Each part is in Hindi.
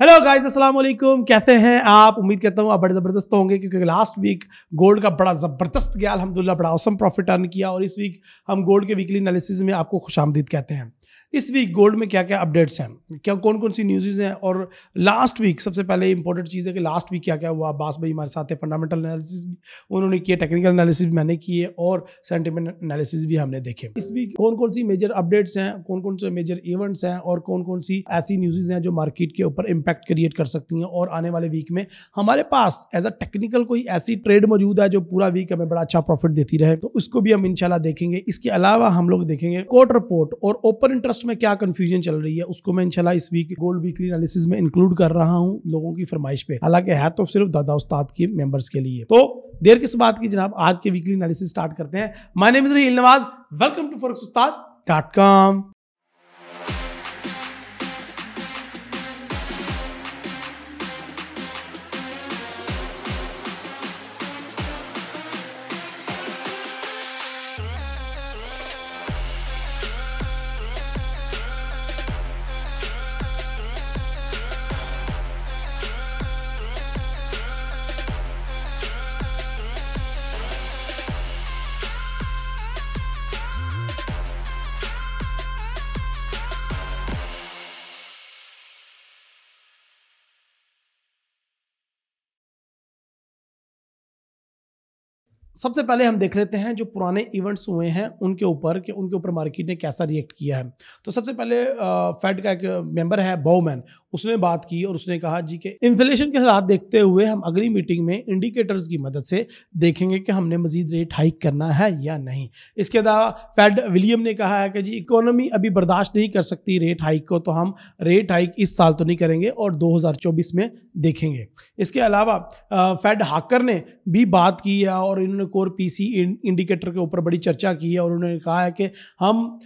हेलो गाइस, अस्सलाम वालेकुम। कैसे हैं आप? उम्मीद करता हूँ आप बड़े ज़बरदस्त होंगे, क्योंकि लास्ट वीक गोल्ड का बड़ा ज़बरदस्त गया, अल्हम्दुलिल्लाह बड़ा औसम प्रॉफिट अर्न किया। और इस वीक हम गोल्ड के वीकली एनालिसिस में आपको खुशामदीद कहते हैं। इस वीक गोल्ड में क्या क्या अपडेट्स हैं, क्या कौन कौन सी न्यूज़ हैं, और लास्ट वीक सबसे पहले इंपॉर्टेंट चीज़ है कि लास्ट वीक क्या क्या हुआ। अब्बास भाई हमारे साथ है, फंडामेंटल एनालिसिस भी उन्होंने किए, टेक्निकल एनालिसिस भी मैंने किए, और सेंटिमेंट एनालिसिस भी हमने देखे। इस वीक कौन कौन सी मेजर अपडेट्स हैं, कौन कौन से मेजर इवेंट्स हैं, और कौन कौन सी ऐसी न्यूज़ हैं जो मार्केट के ऊपर इम्पैक्ट क्रिएट कर सकती हैं। और आने वाले वीक में हमारे पास एज अ टेक्निकल कोई ऐसी ट्रेड मौजूद है जो पूरा वीक हमें बड़ा अच्छा प्रॉफिट देती रहे, तो उसको भी हम इंशाल्लाह देखेंगे। इसके अलावा हम लोग देखेंगे कोर्ट रिपोर्ट और ओपन इंटरेस्ट में क्या कंफ्यूजन चल रही है, उसको मैं इंशाल्लाह इस वीक गोल्ड वीकली एनालिसिस में इंक्लूड कर रहा हूं लोगों की फरमाइश पे। हालांकि है तो सिर्फ दादा उस्ताद के मेंबर्स के लिए। तो देर किस बात की जनाब, आज के वीकली एनालिसिस स्टार्ट करते हैं। My name is Raheel Nawaz, welcome to forex-ustad.com। सबसे पहले हम देख लेते हैं जो पुराने इवेंट्स हुए हैं उनके ऊपर, कि उनके ऊपर मार्केट ने कैसा रिएक्ट किया है। तो सबसे पहले फेड का एक मेंबर है बाउमैन, उसने बात की और उसने कहा जी कि इन्फ्लेशन के हालात देखते हुए हम अगली मीटिंग में इंडिकेटर्स की मदद से देखेंगे कि हमने मजीद रेट हाइक करना है या नहीं। इसके अलावा फेड विलियम ने कहा है कि जी इकोनॉमी अभी बर्दाश्त नहीं कर सकती रेट हाइक को, तो हम रेट हाइक इस साल तो नहीं करेंगे और 2024 में देखेंगे। इसके अलावा फेड हाकर ने भी बात की है और इन्होंने कोर पीसी इंडिकेटर के ऊपर बड़ी चर्चा की है, और उन्होंने कहा है कि हम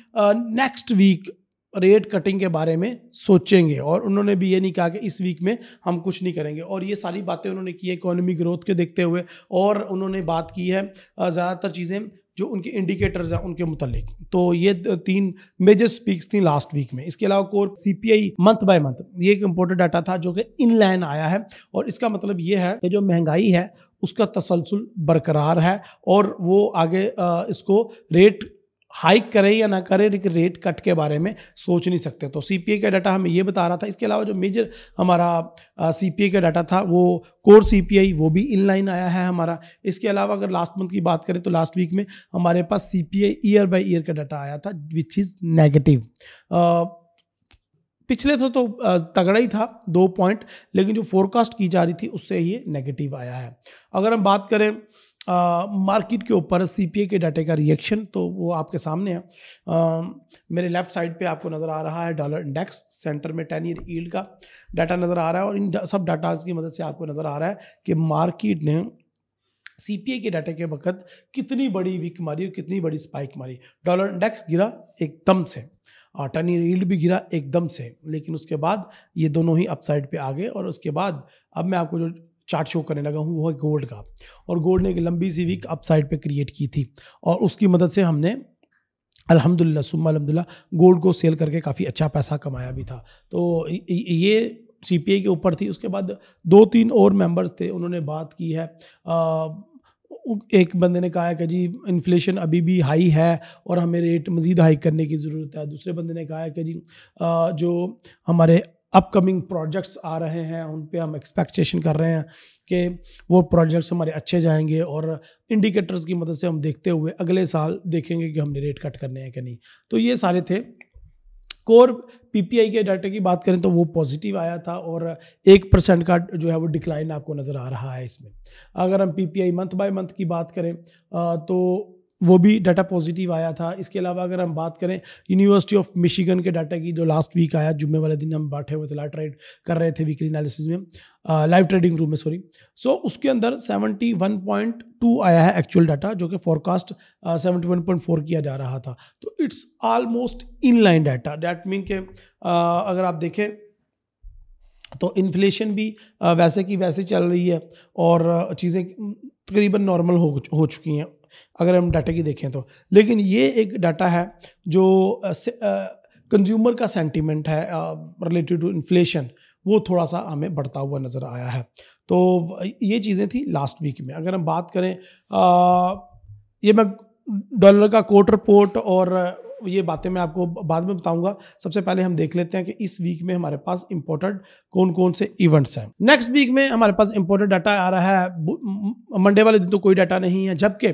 नेक्स्ट वीक रेट कटिंग के बारे में सोचेंगे, और उन्होंने भी ये नहीं कहा कि इस वीक में हम कुछ नहीं करेंगे। और ये सारी बातें उन्होंने की है इकोनॉमी ग्रोथ के देखते हुए, और उन्होंने बात की है ज़्यादातर चीज़ें जो उनके इंडिकेटर्स हैं उनके मुतालिक। तो ये 3 मेजर स्पीक्स थी लास्ट वीक में। इसके अलावा core CPI month by month, ये एक इंपॉर्टेंट डाटा था जो कि इनलाइन आया है, और इसका मतलब ये है कि जो महंगाई है उसका तसलसल बरकरार है, और वो आगे इसको रेट हाइक करें या ना करें, लेकिन रेट कट के बारे में सोच नहीं सकते। तो सीपीआई का डाटा हमें ये बता रहा था। इसके अलावा जो मेजर हमारा सीपीआई का डाटा था वो कोर सीपीआई, वो भी इनलाइन आया है हमारा। इसके अलावा अगर लास्ट मंथ की बात करें तो लास्ट वीक में हमारे पास सीपीआई ईयर बाय ईयर का डाटा आया था विच इज़ नेगेटिव। पिछले तो तगड़ा ही था 2 पॉइंट, लेकिन जो फोरकास्ट की जा रही थी उससे ये नेगेटिव आया है। अगर हम बात करें मार्केट के ऊपर सीपीआई के डाटे का रिएक्शन, तो वो आपके सामने है। मेरे लेफ्ट साइड पे आपको नज़र आ रहा है डॉलर इंडेक्स, सेंटर में 10 ईयर यील्ड का डाटा नज़र आ रहा है, और इन सब डाटाज की मदद से आपको नज़र आ रहा है कि मार्केट ने सीपीआई के डाटे के वक्त कितनी बड़ी वीक मारी और कितनी बड़ी स्पाइक मारी। डॉलर इंडेक्स गिरा एकदम से, 10 ईयर यील्ड भी गिरा एकदम से, लेकिन उसके बाद ये दोनों ही अपसाइड पे आ गए। और उसके बाद अब मैं आपको जो चार्ट शो करने लगा हूँ वो है गोल्ड का, और गोल्ड ने एक लंबी सी वीक अपसाइड पे क्रिएट की थी, और उसकी मदद से हमने अल्हम्दुलिल्लाह सुम्मा अल्हम्दुलिल्लाह गोल्ड को सेल करके काफ़ी अच्छा पैसा कमाया भी था। तो ये सीपीआई के ऊपर थी। उसके बाद 2-3 और मेंबर्स थे, उन्होंने बात की है। एक बंदे ने कहा है कि जी इन्फ्लेशन अभी भी हाई है और हमें रेट मज़ीद हाई करने की ज़रूरत है। दूसरे बंदे ने कहा है कि जी जो हमारे अपकमिंग प्रोजेक्ट्स आ रहे हैं उन पे हम एक्सपेक्टेशन कर रहे हैं कि वो प्रोजेक्ट्स हमारे अच्छे जाएंगे, और इंडिकेटर्स की मदद से हम देखते हुए अगले साल देखेंगे कि हमने रेट कट करने हैं कि नहीं। तो ये सारे थे। कोर पीपीआई के डाटे की बात करें तो वो पॉजिटिव आया था, और 1% का जो है वो डिक्लाइन आपको नज़र आ रहा है इसमें। अगर हम पीपीआई मंथ बाय मंथ की बात करें तो वो भी डाटा पॉजिटिव आया था। इसके अलावा अगर हम बात करें यूनिवर्सिटी ऑफ मिशिगन के डाटा की, जो लास्ट वीक आया जुम्मे वाले दिन, हम बैठे हुए थे, लाइव ट्रेड कर रहे थे वीकली एनालिसिस में, लाइव ट्रेडिंग रूम में सॉरी। सो उसके अंदर 71.2 आया है एक्चुअल डाटा, जो कि फोरकास्ट 71.4 किया जा रहा था। तो it's almost in line data. That mean के अगर आप देखें तो इन्फ्लेशन भी वैसे की वैसे चल रही है, और चीज़ें तकरीबन नॉर्मल हो चुकी हैं अगर हम डाटा की देखें तो। लेकिन ये एक डाटा है जो कंज्यूमर का सेंटीमेंट है रिलेटेड टू इन्फ्लेशन, वो थोड़ा सा हमें बढ़ता हुआ नज़र आया है। तो ये चीज़ें थी लास्ट वीक में। अगर हम बात करें ये मैं डॉलर का कोर्ट रिपोर्ट और ये बातें मैं आपको बाद में बताऊंगा। सबसे पहले हम देख लेते हैं कि इस वीक में हमारे पास इंपॉर्टेंट कौन कौन से इवेंट्स हैं। नेक्स्ट वीक में हमारे पास इंपॉर्टेंट डाटा आ रहा है। मंडे वाले दिन तो कोई डाटा नहीं है, जबकि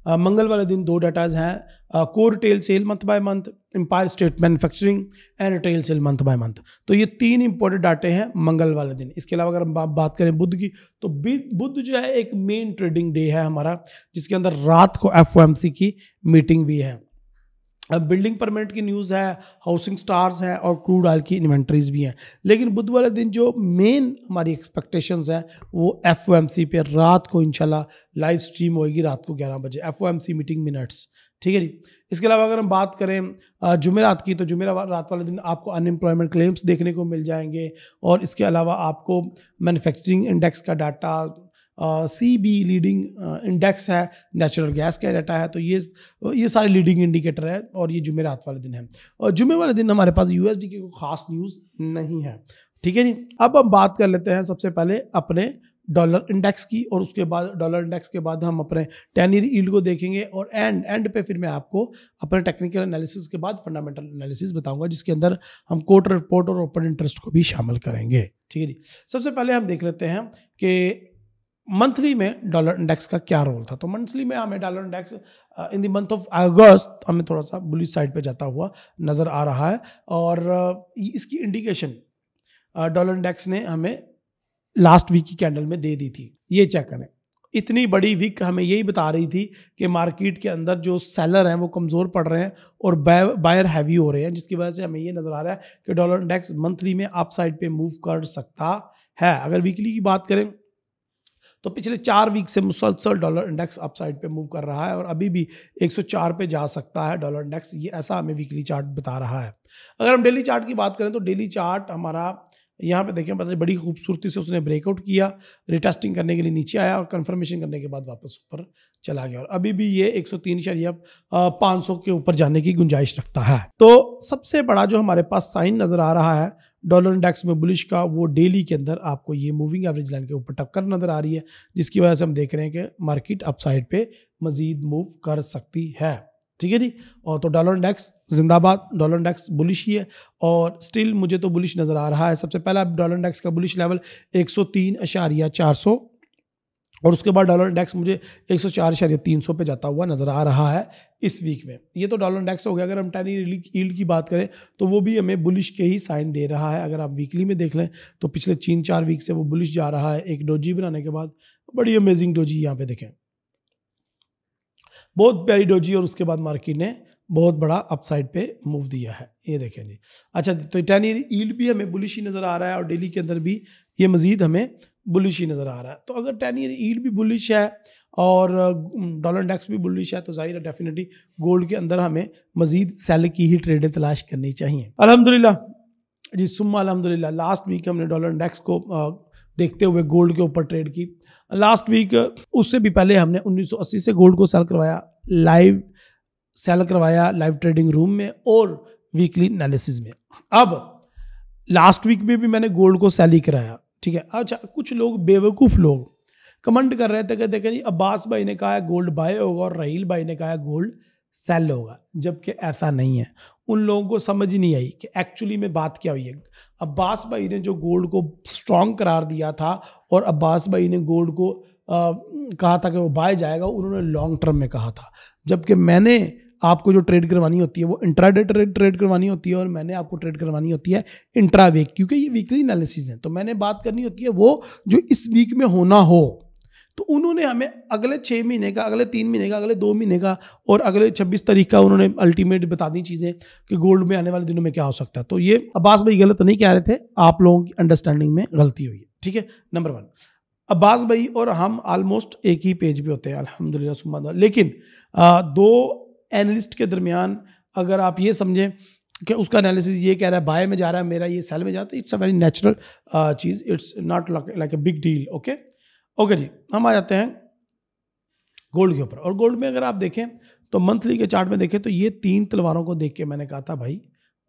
मंगल वाले दिन 2 डाटाज हैं, core retail sale month by month, empire state manufacturing and retail sale month by month. तो ये 3 इंपॉर्टेंट डाटे हैं मंगल वाले दिन। इसके अलावा अगर हम बात करें बुध की, तो बुध जो है एक मेन ट्रेडिंग डे है हमारा, जिसके अंदर रात को FOMC की मीटिंग भी है। अब बिल्डिंग परमिट की न्यूज़ है, हाउसिंग स्टार्स है और क्रूड ऑयल की इन्वेंट्रीज भी हैं। लेकिन बुध वाले दिन जो मेन हमारी एक्सपेक्टेशंस हैं वो FOMC पे रात को इंशाल्लाह लाइव स्ट्रीम होएगी रात को 11 बजे, FOMC मीटिंग मिनट्स, ठीक है जी। इसके अलावा अगर हम बात करें जुमेरात की, तो जुमेरात वाले दिन आपको अनएम्प्लॉयमेंट क्लेम्स देखने को मिल जाएंगे और इसके अलावा आपको मैन्युफैक्चरिंग इंडेक्स का डाटा, CB लीडिंग इंडेक्स है, नेचुरल गैस का डाटा है। तो ये सारे लीडिंग इंडिकेटर है और ये जुमेरात वाले दिन है। और जुमे वाले दिन हमारे पास USD की कोई खास न्यूज़ नहीं है, ठीक है जी। अब हम बात कर लेते हैं सबसे पहले अपने डॉलर इंडेक्स की, और उसके बाद डॉलर इंडेक्स के बाद हम अपने 10 ईयर यील्ड को देखेंगे और एंड पे फिर मैं आपको अपने टेक्निकल एनालिसिस के बाद फंडामेंटल एनालिसिस बताऊंगा, जिसके अंदर हम क्वार्टर रिपोर्ट और ओपन इंटरेस्ट को भी शामिल करेंगे, ठीक है जी। सबसे पहले हम देख लेते हैं कि मंथली में डॉलर इंडेक्स का क्या रोल था। तो मंथली में हमें dollar index in the month of अगस्त हमें थोड़ा सा बुलिश साइड पे जाता हुआ नज़र आ रहा है, और इसकी इंडिकेशन डॉलर इंडेक्स ने हमें लास्ट वीक की कैंडल में दे दी थी। ये चेक करें, इतनी बड़ी वीक हमें यही बता रही थी कि मार्केट के अंदर जो सेलर हैं वो कमज़ोर पड़ रहे हैं और बायर हैवी हो रहे हैं, जिसकी वजह से हमें ये नज़र आ रहा है कि डॉलर इंडेक्स मंथली में अप साइड पे मूव कर सकता है। अगर वीकली की बात करें तो पिछले 4 वीक से मुसलसल डॉलर इंडेक्स अपसाइड पे मूव कर रहा है और अभी भी 104 पे जा सकता है डॉलर इंडेक्स, ये ऐसा हमें वीकली चार्ट बता रहा है। अगर हम डेली चार्ट की बात करें तो डेली चार्ट हमारा यहाँ पे देखें, मतलब बड़ी खूबसूरती से उसने ब्रेकआउट किया, रिटेस्टिंग करने के लिए नीचे आया और कंफर्मेशन करने के बाद वापस ऊपर चला गया, और अभी भी ये 103.500 के ऊपर जाने की गुंजाइश रखता है। तो सबसे बड़ा जो हमारे पास साइन नजर आ रहा है डॉलर इंडेक्स में बुलिश का, वो डेली के अंदर आपको ये मूविंग एवरेज लाइन के ऊपर टक्कर नजर आ रही है, जिसकी वजह से हम देख रहे हैं कि मार्केट अपसाइड पे मजीद मूव कर सकती है, ठीक है जी। और तो डॉलर इंडेक्स जिंदाबाद, डॉलर इंडेक्स बुलिश ही है और स्टिल मुझे तो बुलिश नज़र आ रहा है। सबसे पहला डॉलर इंडेक्स का बुलिश लेवल 103.400 और उसके बाद डॉलर इंडेक्स मुझे 104.300 पे जाता हुआ नज़र आ रहा है इस वीक में। ये तो डॉलर इंडेक्स हो गया। अगर हम 10 ईयर यील्ड की बात करें तो वो भी हमें बुलिश के ही साइन दे रहा है। अगर आप वीकली में देख लें तो पिछले 3-4 वीक से वो बुलिश जा रहा है। एक डोजी बनाने के बाद बड़ी अमेजिंग डोजी यहाँ पे देखें, बहुत प्यारी डोजी, और उसके बाद मार्केट ने बहुत बड़ा अपसाइड पे मूव दिया है, ये देखें जी। अच्छा, तो 10 ईयर यील्ड भी हमें बुलिश ही नज़र आ रहा है और डेली के अंदर भी ये मजीद हमें बुलिश ही नज़र आ रहा है। तो अगर 10 ईयर यील्ड भी बुलिश है और डॉलर इंडेक्स भी बुलिश है तो जाहिर है डेफिनेटली गोल्ड के अंदर हमें मजीद सेल की ही ट्रेडें तलाश करनी चाहिए। अल्हम्दुलिल्लाह जी, सुम्मा अल्हम्दुलिल्लाह, लास्ट वीक हमने डॉलर इंडेक्स को देखते हुए गोल्ड के ऊपर ट्रेड की। लास्ट वीक उससे भी पहले हमने 1980 से गोल्ड को सेल करवाया, लाइव ट्रेडिंग रूम में और वीकली एनालिसिस में। अब लास्ट वीक में भी मैंने गोल्ड को सेल ही कराया, ठीक है। अच्छा, कुछ लोग बेवकूफ़ लोग कमेंट कर रहे थे कि देखें जी, अब्बास भाई ने कहा है गोल्ड बाय होगा और रहील भाई ने कहा है गोल्ड सेल होगा, जबकि ऐसा नहीं है। उन लोगों को समझ नहीं आई कि एक्चुअली में बात क्या हुई है। अब्बास भाई ने जो गोल्ड को स्ट्रॉन्ग करार दिया था और अब्बास भाई ने गोल्ड को कहा था कि वो बाय जाएगा, उन्होंने लॉन्ग टर्म में कहा था, जबकि मैंने आपको जो ट्रेड करवानी होती है वो इंट्राडे ट्रेड करवानी होती है और मैंने आपको ट्रेड करवानी होती है इंट्रा वीक, क्योंकि ये वीकली एनालिसिस है। तो मैंने बात करनी होती है वो जो इस वीक में होना हो। तो उन्होंने हमें अगले 6 महीने का, अगले 3 महीने का, अगले 2 महीने का और अगले 26 तारीख का उन्होंने अल्टीमेट बता दी चीज़ें कि गोल्ड में आने वाले दिनों में क्या हो सकता है। तो ये अब्बास भाई गलत नहीं कह रहे थे, आप लोगों की अंडरस्टैंडिंग में गलती हुई है, ठीक है। नंबर 1, अब्बास भाई और हम ऑलमोस्ट एक ही पेज पे होते हैं अल्हम्दुलिल्लाह सुब्हान अल्लाह। लेकिन 2 एनालिस्ट के दरमियान अगर आप ये समझें कि उसका एनालिसिस ये कह रहा है बाय में जा रहा है, मेरा ये सेल में जाता है, इट्स अ वेरी नेचुरल चीज़, it's not like a big deal. Okay जी, हम आ जाते हैं गोल्ड के ऊपर। और गोल्ड में अगर आप देखें तो मंथली के चार्ट में देखें तो ये 3 तलवारों को देख के मैंने कहा था भाई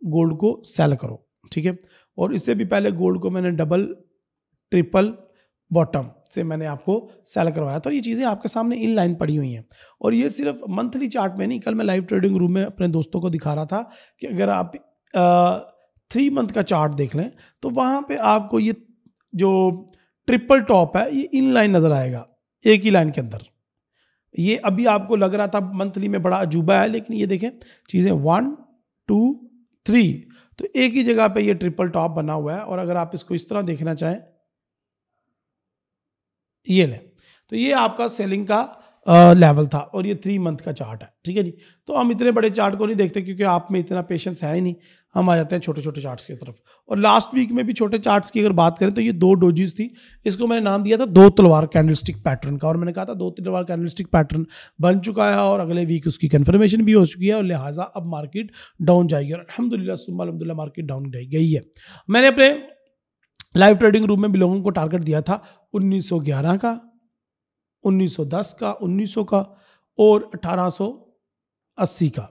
गोल्ड को सेल करो, ठीक है। और इससे भी पहले गोल्ड को मैंने डबल ट्रिपल बॉटम से मैंने आपको सेल करवाया था। ये चीज़ें आपके सामने इन लाइन पड़ी हुई हैं और ये सिर्फ मंथली चार्ट में नहीं, कल मैं लाइव ट्रेडिंग रूम में अपने दोस्तों को दिखा रहा था कि अगर आप 3 मंथ का चार्ट देख लें तो वहाँ पे आपको ये जो ट्रिपल टॉप है ये इन लाइन नज़र आएगा एक ही लाइन के अंदर। ये अभी आपको लग रहा था मंथली में बड़ा अजूबा है, लेकिन ये देखें चीज़ें 1 2 3 तो एक ही जगह पे ये ट्रिपल टॉप बना हुआ है। और अगर आप इसको इस तरह देखना चाहें, ये लें तो ये आपका सेलिंग का लेवल था और ये 3 मंथ का चार्ट है, ठीक है जी। तो हम इतने बड़े चार्ट को नहीं देखते क्योंकि आप में इतना पेशेंस है ही नहीं, हम आ जाते हैं छोटे छोटे चार्ट्स की तरफ। और लास्ट वीक में भी छोटे चार्ट्स की अगर बात करें तो ये 2 डोजीज थी, इसको मैंने नाम दिया था 2 तलवार कैंडलस्टिक पैटर्न का, और मैंने कहा था 2 तलवार कैंडलस्टिक पैटर्न बन चुका है और अगले वीक उसकी कन्फर्मेशन भी हो चुकी है और लिहाजा अब मार्केट डाउन जाएगी और अल्हम्दुलिल्लाह सुम्मा अल्हम्दुलिल्लाह मार्केट डाउन गई है। मैंने अपने लाइव ट्रेडिंग रूम में भी लोगों को टारगेट दिया था 1911 का, 1910 का, 1900 का और 1880 का।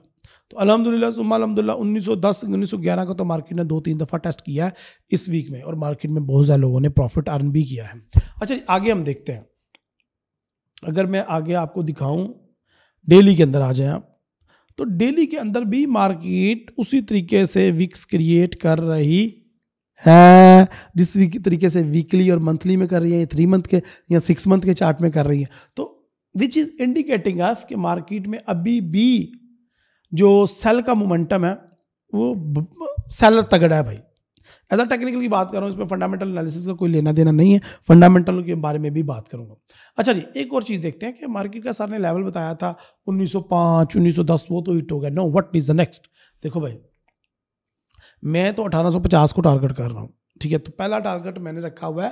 तो अल्हम्दुलिल्लाह सुम्मा अल्हम्दुलिल्लाह 1910 1911 का तो मार्केट ने 2-3 दफ़ा टेस्ट किया है इस वीक में और मार्केट में बहुत ज़्यादा लोगों ने प्रॉफिट अर्न भी किया है। अच्छा आगे हम देखते हैं, अगर मैं आगे आपको दिखाऊं डेली के अंदर आ जाए आप, तो डेली के अंदर भी मार्केट उसी तरीके से विक्स क्रिएट कर रही है जिस तरीके से वीकली और मंथली में कर रही है, 3 मंथ के या 6 मंथ के चार्ट में कर रही है। तो विच इज इंडिकेटिंग अस कि मार्केट में अभी भी जो सेल का मोमेंटम है वो सेलर तगड़ा है भाई। एज अ टेक्निकल की बात कर रहा हूँ, इसमें फंडामेंटल एनालिसिस का कोई लेना देना नहीं है, फंडामेंटल के बारे में भी बात करूंगा। अच्छा जी, एक और चीज़ देखते हैं कि मार्केट का सर ने लेवल बताया था 1905 1910, वो तो हिट हो गया। No, what is the next? देखो भाई, मैं तो 1850 को टारगेट कर रहा हूँ, ठीक है। तो पहला टारगेट मैंने रखा हुआ है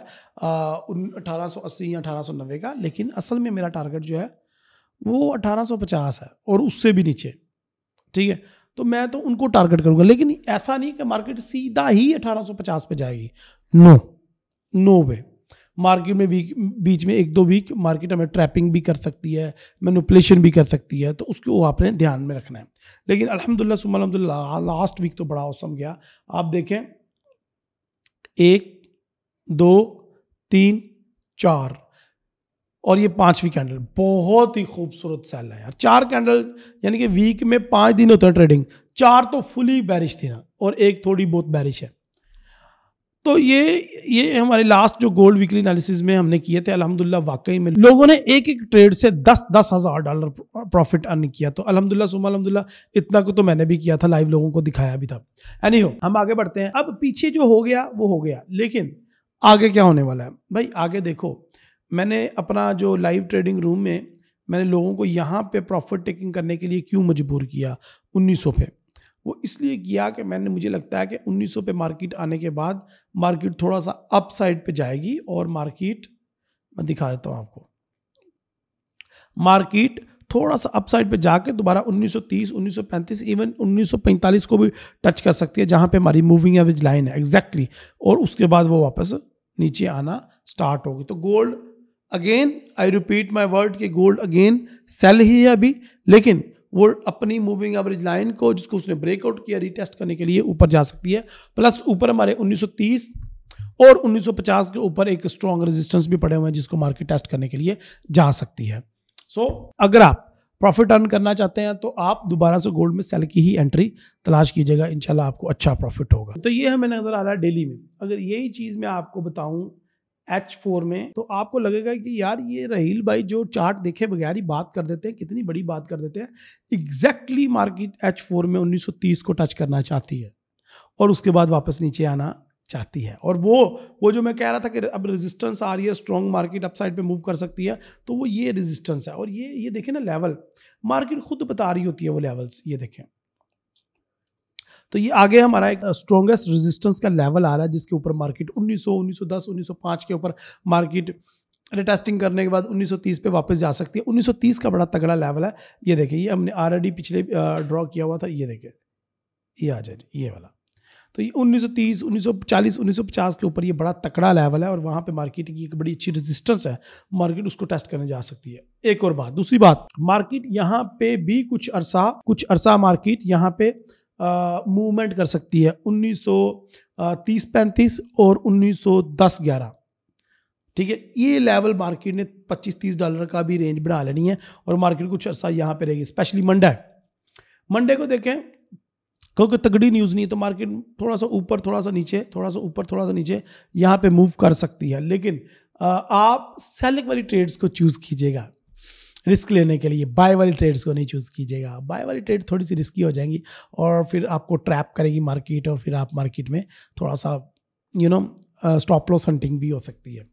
1880 या 1890 का, लेकिन असल में मेरा टारगेट जो है वो 1850 है और उससे भी नीचे, ठीक है। तो मैं तो उनको टारगेट करूंगा, लेकिन ऐसा नहीं कि मार्केट सीधा ही 1850 पे जाएगी। नो वे। मार्केट में बीच में 1-2 वीक मार्केट हमें ट्रैपिंग भी कर सकती है, मैनिपुलेशन भी कर सकती है, तो उसको आपने ध्यान में रखना है। लेकिन अल्हम्दुलिल्लाह सुम्मा अल्हम्दुलिल्लाह लास्ट वीक तो बड़ा औसम गया। आप देखें 1 2 3 4 और ये 5वीं कैंडल बहुत ही खूबसूरत सेल है यार। 4 कैंडल यानी कि वीक में 5 दिन होता है ट्रेडिंग, 4 तो फुली बैरिश थी ना और एक थोड़ी बहुत बैरिश है। तो ये हमारे लास्ट जो गोल्ड वीकली एनालिसिस में हमने किए थे, अल्हम्दुलिल्लाह वाकई में लोगों ने एक एक ट्रेड से 10-10 हज़ार डॉलर प्रॉफिट अर्न किया। तो अल्हम्दुलिल्लाह सुम्मा अल्हम्दुलिल्लाह इतना को तो मैंने भी किया था, लाइव लोगों को दिखाया भी था। एनीहो, हम आगे बढ़ते हैं। अब पीछे जो हो गया वो हो गया, लेकिन आगे क्या होने वाला है भाई? आगे देखो, मैंने अपना जो लाइव ट्रेडिंग रूम में मैंने लोगों को यहाँ पे प्रॉफिट टेकिंग करने के लिए क्यों मजबूर किया 1900 पे? वो इसलिए किया कि मुझे लगता है कि 1900 पे मार्केट आने के बाद मार्केट थोड़ा सा अप साइड पे जाएगी और मार्केट, मैं दिखा देता हूँ आपको, मार्केट थोड़ा सा अप साइड पे जाके दोबारा 1930 1935 इवन 1945 को भी टच कर सकती है, जहाँ पे हमारी मूविंग एवरेज लाइन है एग्जैक्टली, और उसके बाद वो वापस नीचे आना स्टार्ट होगी। तो gold again, I repeat my word, कि गोल्ड अगेन सेल ही है अभी, लेकिन वो अपनी मूविंग एवरेज लाइन को जिसको उसने ब्रेकआउट किया रीटेस्ट करने के लिए ऊपर जा सकती है। प्लस ऊपर हमारे 1930 और 1950 के ऊपर एक स्ट्रॉन्ग रेजिस्टेंस भी पड़े हुए हैं जिसको मार्केट टेस्ट करने के लिए जा सकती है। सो अगर आप प्रॉफिट अर्न करना चाहते हैं तो आप दोबारा से गोल्ड में सेल की ही एंट्री तलाश कीजिएगा, इंशाल्लाह आपको अच्छा प्रॉफिट होगा। तो ये हमें नजर आ रहा है डेली में। अगर यही चीज मैं आपको बताऊं H4 में, तो आपको लगेगा कि यार ये रहील भाई जो चार्ट देखे बगैर ही बात कर देते हैं, कितनी बड़ी बात कर देते हैं। एग्जैक्टली मार्केट H4 में 1930 को टच करना चाहती है और उसके बाद वापस नीचे आना चाहती है। और वो जो मैं कह रहा था कि अब रेजिस्टेंस आ रही है, स्ट्रॉन्ग मार्केट अपसाइड पे मूव कर सकती है, तो वो ये रेजिस्टेंस है। और ये देखें ना, लेवल मार्केट खुद बता रही होती है वो लेवल्स, ये देखें। तो ये आगे हमारा एक स्ट्रॉन्गेस्ट रेजिस्टेंस का लेवल आ रहा है जिसके ऊपर मार्केट 1900 1910 1905 के ऊपर मार्केट रिटेस्टिंग करने के बाद 1930 पे वापस जा सकती है। 1930 का बड़ा तगड़ा लेवल है, ये देखिए, ये हमने ऑलरेडी पिछले ड्रॉ किया हुआ था, ये देखिए, ये आ जाए ये वाला। तो ये 1930 1940 1950 के ऊपर ये बड़ा तगड़ा लेवल है और वहाँ पे मार्केट की एक बड़ी अच्छी रेजिस्टेंस है, मार्केट उसको टेस्ट करने जा सकती है। एक और बात, दूसरी बात, मार्केट यहाँ पे भी कुछ अरसा मार्केट यहाँ पे मूवमेंट कर सकती है 1930-35 और 1910-11। ठीक है, ये लेवल मार्केट ने $25-30 का भी रेंज बना लेनी है और मार्केट कुछ अर्सा यहाँ पे रहेगी, स्पेशली मंडे को देखें, क्योंकि तगड़ी न्यूज़ नहीं है तो मार्केट थोड़ा सा ऊपर थोड़ा सा नीचे, थोड़ा सा ऊपर थोड़ा सा नीचे यहाँ पे मूव कर सकती है। लेकिन आप सेलिंग वाली ट्रेड्स को चूज़ कीजिएगा रिस्क लेने के लिए, बाय वाली ट्रेड्स को नहीं चूज़ कीजिएगा। बाय वाली ट्रेड थोड़ी सी रिस्की हो जाएंगी और फिर आपको ट्रैप करेगी मार्केट और फिर आप मार्केट में थोड़ा सा स्टॉप लॉस हंटिंग भी हो सकती है।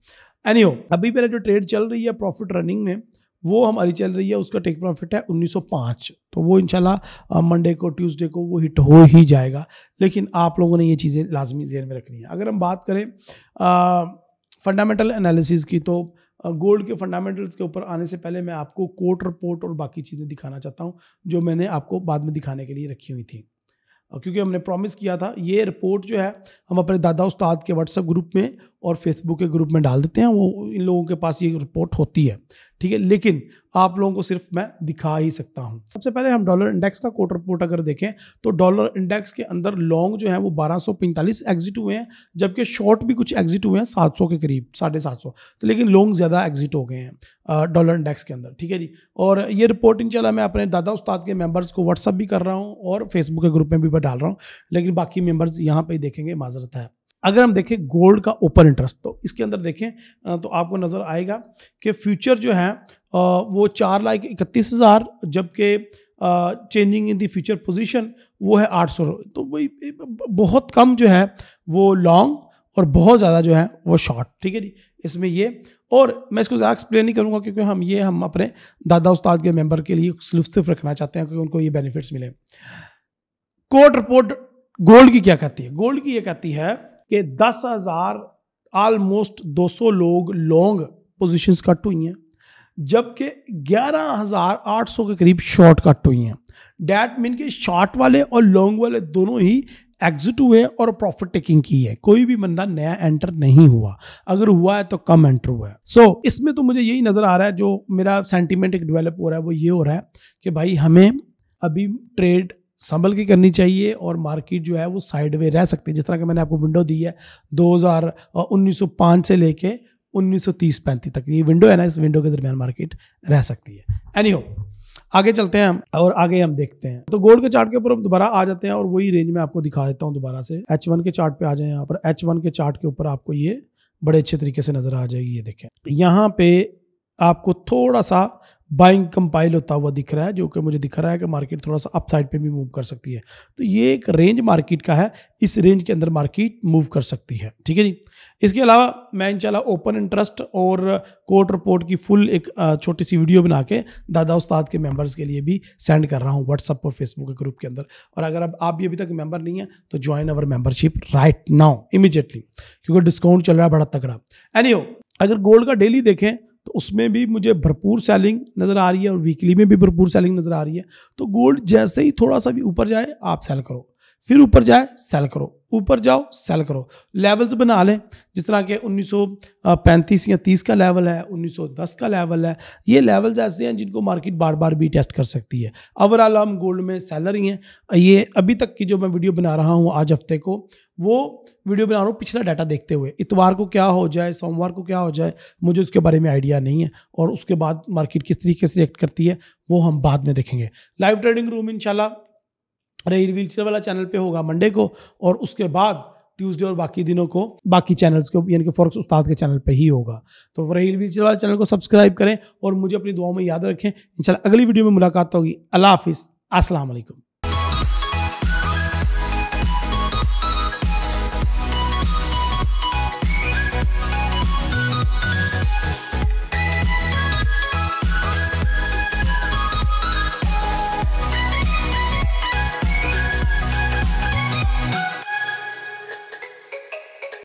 एनीहो, अभी मेरा जो ट्रेड चल रही है प्रॉफिट रनिंग में वो हमारी चल रही है, उसका टेक प्रॉफिट है 1905। तो वो इंशाल्लाह मंडे को ट्यूसडे को वो हिट हो ही जाएगा। लेकिन आप लोगों ने ये चीज़ें लाजमी ज़हन में रखनी है। अगर हम बात करें फंडामेंटल एनालिसिस की, तो गोल्ड के फंडामेंटल्स के ऊपर आने से पहले मैं आपको कोर्ट रिपोर्ट और बाकी चीज़ें दिखाना चाहता हूँ जो मैंने आपको बाद में दिखाने के लिए रखी हुई थी, क्योंकि हमने प्रॉमिस किया था। ये रिपोर्ट जो है हम अपने दादा उस्ताद के व्हाट्सएप ग्रुप में और फेसबुक के ग्रुप में डाल देते हैं, वो इन लोगों के पास ये रिपोर्ट होती है, ठीक है। लेकिन आप लोगों को सिर्फ मैं दिखा ही सकता हूं। सबसे पहले हम डॉलर इंडेक्स का कोर्ट रिपोर्ट अगर देखें तो डॉलर इंडेक्स के अंदर लॉन्ग जो है वो 1245 एग्जिट हुए हैं, जबकि शॉर्ट भी कुछ एग्जिट हुए हैं 700 के करीब, 750। तो लेकिन लॉन्ग ज़्यादा एग्जिट हो गए हैं डॉलर इंडेक्स के अंदर, ठीक है जी। और ये रिपोर्ट इंशाल्लाह मैं अपने दादा उस्ताद के मेंबर्स को व्हाट्सअप भी कर रहा हूँ और फेसबुक के ग्रुप में भी डाल रहा हूँ, लेकिन बाकी मेंबर्स यहाँ पे देखेंगे, माजरत है। अगर हम देखें गोल्ड का ओपन इंटरेस्ट, तो इसके अंदर देखें तो आपको नज़र आएगा कि फ्यूचर जो है वो 4,31,000, जबकि changing in the future position वो है 800। तो वही बहुत कम जो है वो लॉन्ग और बहुत ज़्यादा जो है वो शॉर्ट, ठीक है जी। इसमें ये, और मैं इसको ज़्यादा एक्सप्लेन नहीं करूँगा क्योंकि हम अपने दादा उस्ताद के मेंबर के लिए सिर्फ रखना चाहते हैं क्योंकि उनको ये बेनिफिट्स मिले। कोर्ट रिपोर्ट गोल्ड की क्या कहती है? गोल्ड की ये कहती है कि 10,000 ऑलमोस्ट 200 लोग लॉन्ग पोजीशंस कट हुई हैं, जबकि 11,800 के करीब शॉर्ट कट हुई हैं। डैट मीन के शॉर्ट वाले और लॉन्ग वाले दोनों ही एग्जिट हुए और प्रॉफिट टेकिंग की है। कोई भी बंदा नया एंटर नहीं हुआ, अगर हुआ है तो कम एंटर हुआ है। सो इसमें तो मुझे यही नजर आ रहा है, जो मेरा सेंटीमेंट एक डेवलप हो रहा है वो ये हो रहा है कि भाई हमें अभी ट्रेड संभल के करनी चाहिए और मार्केट जो है वो साइडवे रह सकती है। जिस तरह का मैंने आपको विंडो दी है 1905 से लेके 1930-35 तक, ये विंडो है ना, इस विंडो के दरमियान मार्केट रह सकती है। एनीहो, आगे चलते हैं और आगे हम देखते हैं। तो गोल्ड के चार्ट के ऊपर हम दोबारा आ जाते हैं और वही रेंज में आपको दिखा देता हूँ दोबारा से। H1 के चार्ट पे आ जाए। यहाँ पर H1 के चार्ट के ऊपर आपको ये बड़े अच्छे तरीके से नजर आ जाएगी। ये देखें, यहाँ पे आपको थोड़ा सा बाइंग कंपाइल होता हुआ दिख रहा है, जो कि मुझे दिख रहा है कि मार्केट थोड़ा सा अप साइड पे भी मूव कर सकती है। तो ये एक रेंज मार्केट का है, इस रेंज के अंदर मार्केट मूव कर सकती है, ठीक है जी। इसके अलावा मैं इंशाल्लाह ओपन इंटरेस्ट और कोर्ट रिपोर्ट की फुल एक छोटी सी वीडियो बना के दादा उस्ताद के मेंबर्स के लिए भी सेंड कर रहा हूँ व्हाट्सअप और फेसबुक के ग्रुप के अंदर। और अगर अब आप भी अभी तक मेंबर नहीं है तो ज्वाइन अवर मेंबरशिप राइट नाउ इमीडिएटली, क्योंकि डिस्काउंट चल रहा है बड़ा तगड़ा। एनीहो, अगर गोल्ड का डेली देखें तो उसमें भी मुझे भरपूर सेलिंग नज़र आ रही है और वीकली में भी भरपूर सेलिंग नज़र आ रही है। तो गोल्ड जैसे ही थोड़ा सा भी ऊपर जाए आप सेल करो, फिर ऊपर जाए सेल करो, ऊपर जाओ सेल करो। लेवल्स बना लें, जिस तरह के 1935 या 30 का लेवल है, 1910 का लेवल है। ये लेवल्स ऐसे हैं जिनको मार्केट बार बार भी टेस्ट कर सकती है। ओवरऑल हम गोल्ड में सेलर ही हैं। ये अभी तक की जो मैं वीडियो बना रहा हूँ आज हफ्ते को, वो वीडियो बना रहा हूँ पिछला डाटा देखते हुए। इतवार को क्या हो जाए, सोमवार को क्या हो जाए, मुझे उसके बारे में आइडिया नहीं है, और उसके बाद मार्केट किस तरीके से रिएक्ट करती है वो हम बाद में देखेंगे। लाइव ट्रेडिंग रूम इंशाल्लाह रहील व्हीलचेयर वाला चैनल पे होगा मंडे को, और उसके बाद ट्यूसडे और बाकी दिनों को बाकी चैनल्स को यानी कि फॉरेक्स उस्ताद के चैनल पे ही होगा। तो रहील व्हीलचेयर वाला चैनल को सब्सक्राइब करें और मुझे अपनी दुआओं में याद रखें। इंशाल्लाह अगली वीडियो में मुलाकात होगी। अल्लाह हाफिज़, अस्सलाम वालेकुम।